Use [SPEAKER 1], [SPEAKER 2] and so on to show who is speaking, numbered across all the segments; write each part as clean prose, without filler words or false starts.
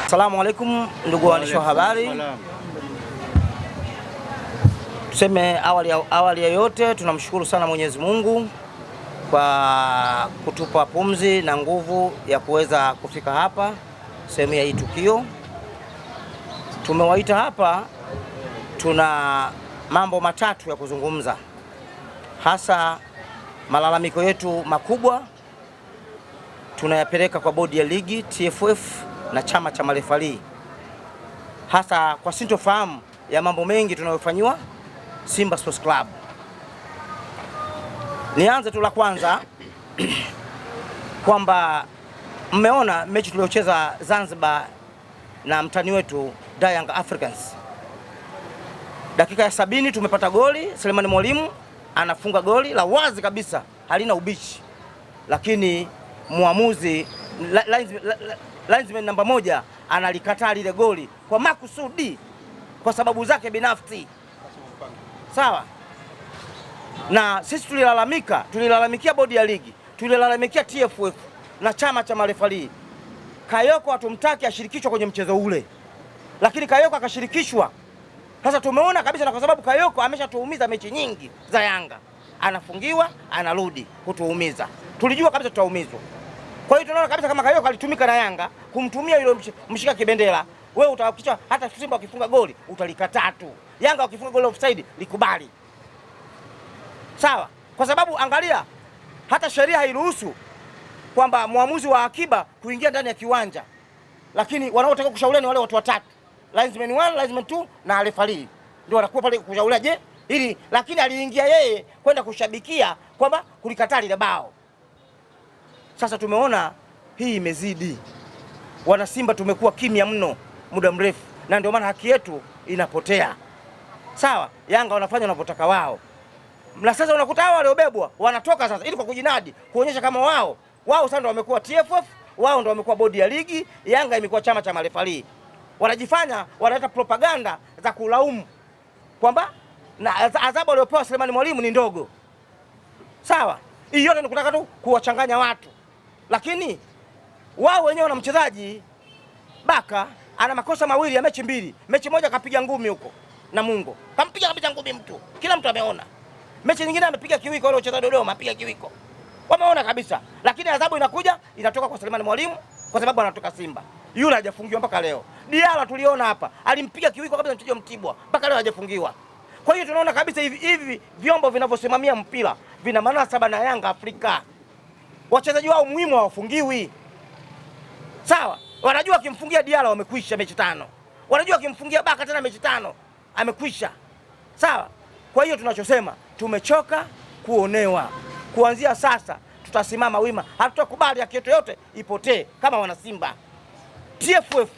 [SPEAKER 1] Asalamu alaikum ndugu waandishi wa habari. Tuseme awali ya yote tunamshukuru sana Mwenyezi Mungu kwa kutupa pumzi na nguvu ya kuweza kufika hapa sehemu ya hii tukio. Tumewaita hapa, tuna mambo matatu ya kuzungumza, hasa malalamiko yetu makubwa tunayapeleka kwa bodi ya ligi TFF na chama cha marefali, hasa kwa sintofahamu ya mambo mengi tunayofanywa Simba Sports Club. Nianze tu la kwanza kwamba mmeona mechi tuliocheza Zanzibar na mtani wetu Young Africans. Dakika ya 70 tumepata goli, Selemani Mwalimu anafunga goli la wazi kabisa, halina ubishi, lakini muamuzi linesman namba 1 analikataa lile goli kwa makusudi, kwa sababu zake binafsi. Sawa? Na sisi tulilalamikia bodi ya ligi, tulilalamikia TFF na chama cha marefali. Kayoko hatumtaki ashirikishwe kwenye mchezo ule, lakini Kayoko akashirikishwa. Sasa tumeona kabisa, na kwa sababu Kayoko ameshatuumiza mechi nyingi za Yanga, anafungiwa anarudi kutuumiza. Tulijua kabisa tutaumizwa. Kwa hiyo tunaona kabisa kama Kayoko alitumika na Yanga kumtumia yule mshika kibendera. Wewe utahakikisha hata Simba wakifunga goli utalikataa tu, Yanga wakifunga goli offside likubali. Sawa? Kwa sababu angalia, hata sheria hairuhusu kwamba muamuzi wa akiba kuingia ndani ya kiwanja, lakini wanaotaka kushauriana ni wale watu watatu, linesman 1, linesman 2 na referee, ndio wanakuwa pale kushauriana je ili, lakini aliingia yeye kwenda kushabikia kwamba kulikataa ile bao. Sasa tumeona hii imezidi, wana Simba tumekuwa kimya mno muda mrefu, na ndio maana haki yetu inapotea. Sawa, Yanga wanafanya wanapotaka wao, na sasa unakuta hao waliobebwa wanatoka sasa ili kwa kujinadi, kuonyesha kama wao sasa ndio wamekuwa TFF, wao ndio wamekuwa bodi ya ligi, Yanga imekuwa chama cha marefali. Wanajifanya wanaleta propaganda za kulaumu kwamba na adhabu aliyopewa Selemani Mwalimu ni ndogo. Sawa, hii yote ni kutaka tu kuwachanganya watu, lakini wao wenyewe wana mchezaji Baka ana makosa mawili ya mechi mbili. Mechi moja kapiga ngumi huko na Mungo, kampiga kabisa ngumi mtu, kila mtu ameona. Mechi nyingine amepiga kiwiko, wale wacheza Dodoma apiga kiwiko, wameona kabisa. Lakini adhabu inatoka kwa Selemani Mwalimu kwa sababu anatoka Simba. Yule hajafungiwa mpaka leo. Diala tuliona hapa alimpiga kiwiko kabisa mchezo Mtibwa, mpaka leo hajafungiwa. Kwa hiyo tunaona kabisa hivi vyombo vinavyosimamia mpira vina manasaba na Yanga Afrika. Wachezaji wao muhimu hawafungiwi. Sawa? Wanajua akimfungia Diala wamekwisha mechi 5. Wanajua akimfungia Baka tena mechi 5 amekwisha. Sawa? Kwa hiyo tunachosema, tumechoka kuonewa. Kuanzia sasa tutasimama wima, hatutakubali haki yetu yote ipotee kama wana Simba. TFF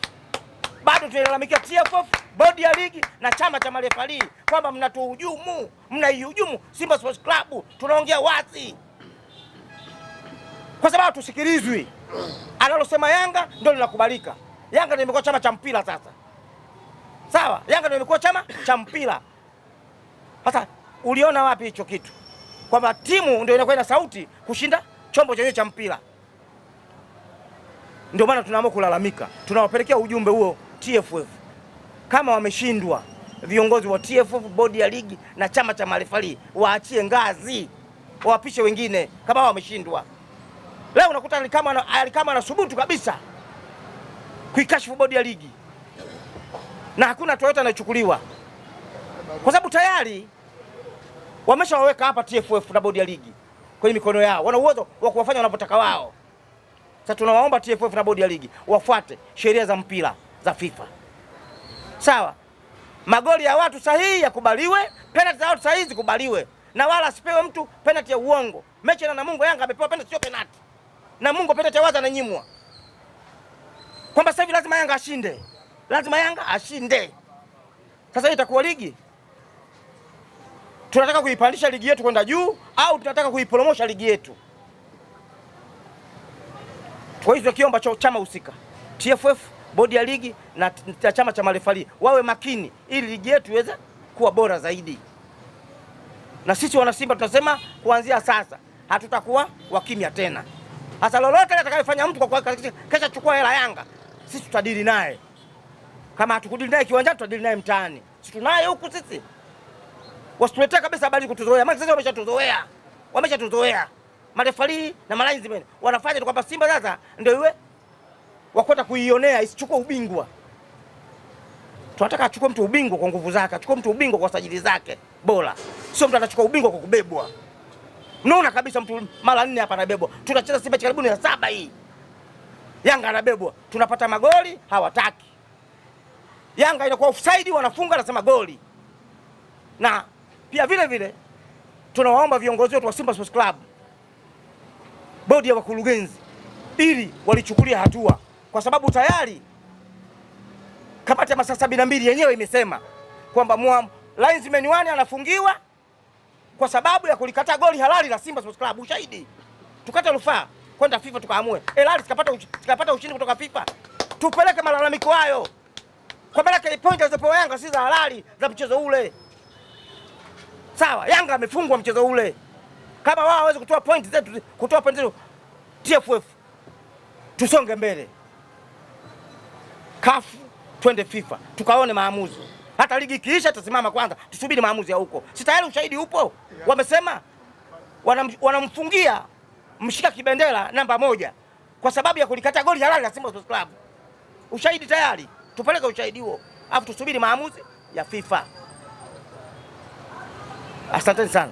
[SPEAKER 1] bado tunalalamikia TFF, bodi ya ligi na chama cha marefali kwamba mnaihujumu Simba Sports Club. Tunaongea wazi kwa sababu tusikilizwi. Analosema Yanga ndio linakubalika. Yanga ndio imekuwa chama cha mpira sasa. Sawa? Yanga ndio imekuwa chama cha mpira. Sasa uliona wapi hicho kitu? Kwamba timu ndio inakuwa na sauti kushinda chombo chenyewe cha mpira. Ndio maana tunaamua kulalamika. Tunawapelekea ujumbe huo TFF. Kama wameshindwa, viongozi wa TFF, bodi ya ligi na chama cha marefali waachie ngazi, wawapishe wengine kama wameshindwa. Leo unakuta Alikama anasubutu kabisa kuikashifu bodi ya ligi, na hakuna Toyota inachukuliwa kwa sababu tayari wameshawaweka hapa TFF na bodi ya ligi kwenye mikono yao. Wana uwezo wa kuwafanya wanapotaka wao. Sasa tunawaomba TFF na bodi ya ligi wafuate sheria za mpira za FIFA. Sawa? Magoli ya watu sahihi yakubaliwe, penalty za watu sahihi zikubaliwe, na wala asipewe mtu penalty ya uongo. Mechi na Namungo, Yanga amepewa penalty sio penalty. Namungo penalty ya wazi ananyimwa. Kwamba sasa hivi lazima Yanga ashinde. Lazima Yanga ashinde. Sasa hii itakuwa ligi? Tunataka kuipandisha ligi yetu kwenda juu au tunataka kuipromosha ligi yetu? Kwa hiyo tukiomba chama husika, TFF, bodi ya ligi na chama cha marefali wawe makini ili ligi yetu iweze kuwa bora zaidi. Na sisi wana Simba tunasema kuanzia sasa hatutakuwa wakimya tena. Hasa lolote atakayofanya mtu kwa kesha chukua hela Yanga, sisi tutadili naye. Kama hatukudili naye kiwanjani, tutadili naye mtaani. Sisi tunaye huku sisi. Wasituletee kabisa habari kutuzoea. Maana sasa wameshatuzoea. Marefali na malinesmen wanafanya tu kwamba Simba sasa ndio iwe wakwenda kuionea isichukue ubingwa. Tunataka achukue mtu ubingwa kwa nguvu zake, achukue mtu ubingwa kwa sajili zake bora. Sio mtu anachukua ubingwa kwa kubebwa. Mnaona kabisa mtu mara 4 hapa anabebwa. Tunacheza Simba karibuni ya 7 hii. Yanga anabebwa. Tunapata magoli hawataki. Yanga inakuwa offside wanafunga anasema goli. Na pia vile vile tunawaomba viongozi wetu wa Simba Sports Club, bodi ya wakurugenzi, ili walichukulia hatua, kwa sababu tayari kamati ya masaa 72 yenyewe imesema kwamba linesman 1 anafungiwa kwa sababu ya kulikataa goli halali la Simba Sports Club. Ushahidi, tukata rufaa kwenda FIFA tukaamue. Halali sikapata ushindi kutoka FIFA. Tupeleke malalamiko hayo. Kwa maana point zilizopewa Yanga si za halali za mchezo ule. Sawa, Yanga amefungwa mchezo ule. Kama wao hawezi kutoa point zetu, TFF tusonge mbele. CAF twende FIFA tukaone maamuzi. Hata ligi ikiisha tasimama kwanza, tusubiri maamuzi ya huko. Si tayari ushahidi upo? Wamesema wanamfungia mshika kibendera namba 1 kwa sababu ya kulikata goli halali la Simba Sports Club. Ushahidi tayari. Tupeleke ushahidi huo. Alafu tusubiri maamuzi ya FIFA. Asanteni sana.